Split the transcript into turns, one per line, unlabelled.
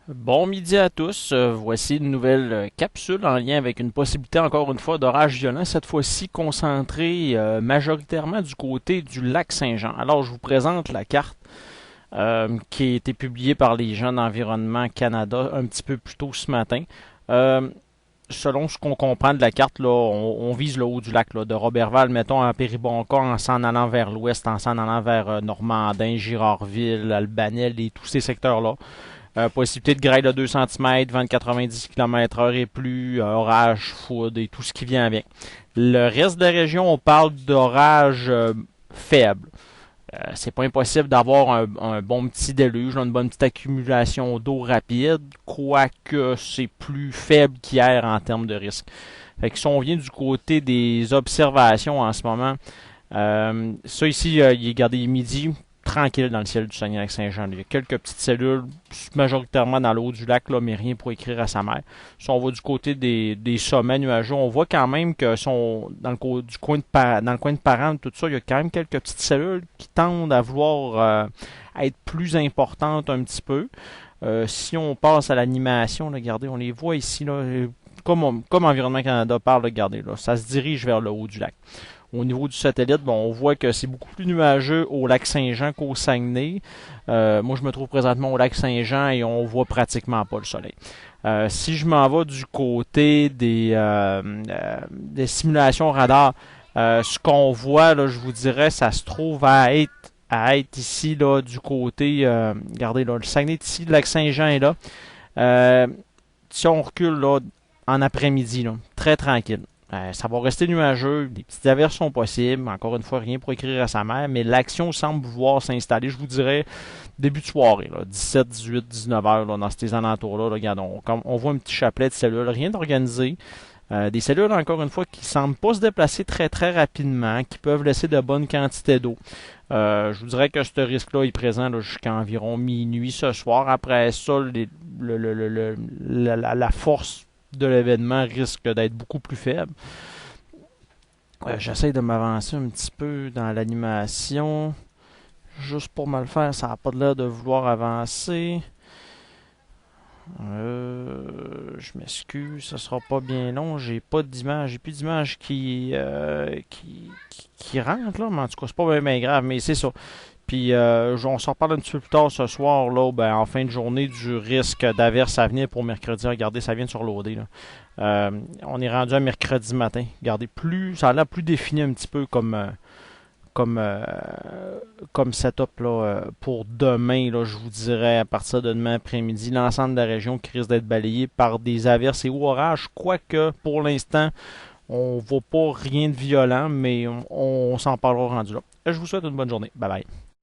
Bon midi à tous. Voici une nouvelle capsule en lien avec une possibilité encore une fois d'orage violent, cette fois-ci concentré majoritairement du côté du lac Saint-Jean. Alors je vous présente la carte qui a été publiée par les gens d'Environnement Canada un petit peu plus tôt ce matin. Euh, Selon ce qu'on comprend de la carte, là, on vise le haut du lac, là, de Roberval, mettons, à Péribonca, en s'en allant vers l'ouest, en s'en allant vers Normandin, Girardville, Albanel et tous ces secteurs-là. Possibilité de grêle de 2 cm, vent de 90 km/h et plus, orage, foudre et tout ce qui vient avec. Le reste de la région, on parle d'orage faible. C'est pas impossible d'avoir un bon petit déluge, une bonne petite accumulation d'eau rapide, quoique c'est plus faible qu'hier en termes de risque. Fait que si on vient du côté des observations en ce moment, ça ici, il est gardé midi, tranquille dans le ciel du Saguenay-Lac-Saint-Jean. Il y a quelques petites cellules, majoritairement dans le haut du lac, là, mais rien pour écrire à sa mère. Si on va du côté des sommets nuageux, on voit quand même que sont dans dans le coin de Parent, tout ça, il y a quand même quelques petites cellules qui tendent à vouloir être plus importantes un petit peu. Si on passe à l'animation, regardez, on les voit ici, là, comme Environnement Canada parle, regardez, là, ça se dirige vers le haut du lac. Au niveau du satellite, bon, on voit que c'est beaucoup plus nuageux au lac Saint-Jean qu'au Saguenay. Moi, je me trouve présentement au lac Saint-Jean et on voit pratiquement pas le soleil. Si je m'en vais du côté des simulations radar, ce qu'on voit, là, je vous dirais, ça se trouve à être ici, là, du côté, regardez, là, le Saguenay est ici, le lac Saint-Jean est là. Euh, Si on recule, là, en après-midi, là, très tranquille. Ça va rester nuageux, des petites averses sont possibles. Encore une fois, rien pour écrire à sa mère, mais l'action semble pouvoir s'installer, je vous dirais, début de soirée, là, 17, 18, 19 heures, là, dans ces alentours-là. Là, regarde, on voit un petit chapelet de cellules, rien d'organisé. Des cellules, encore une fois, qui semblent pas se déplacer très très rapidement, qui peuvent laisser de bonnes quantités d'eau. Je vous dirais que ce risque-là est présent là, jusqu'à environ minuit ce soir. Après ça, la force de l'événement risque d'être beaucoup plus faible. J'essaie de m'avancer un petit peu dans l'animation. Juste pour me le faire, ça n'a pas l'air de vouloir avancer. Je m'excuse, ça sera pas bien long. J'ai pas d'image, j'ai plus d'image qui rentre là, mais en tout cas c'est pas bien grave, mais c'est ça. Puis on s'en reparle un petit peu plus tard ce soir, là, ben, en fin de journée, du risque d'averse à venir pour mercredi. Regardez, ça vient de surloader. Là. On est rendu à mercredi matin. Regardez, ça a l'air plus défini un petit peu comme, euh, comme setup là, pour demain. Là, je vous dirais à partir de demain après-midi, l'ensemble de la région qui risque d'être balayée par des averses et ou orages. Quoique, pour l'instant, on ne voit pas rien de violent, mais on s'en parlera rendu là. Je vous souhaite une bonne journée. Bye bye.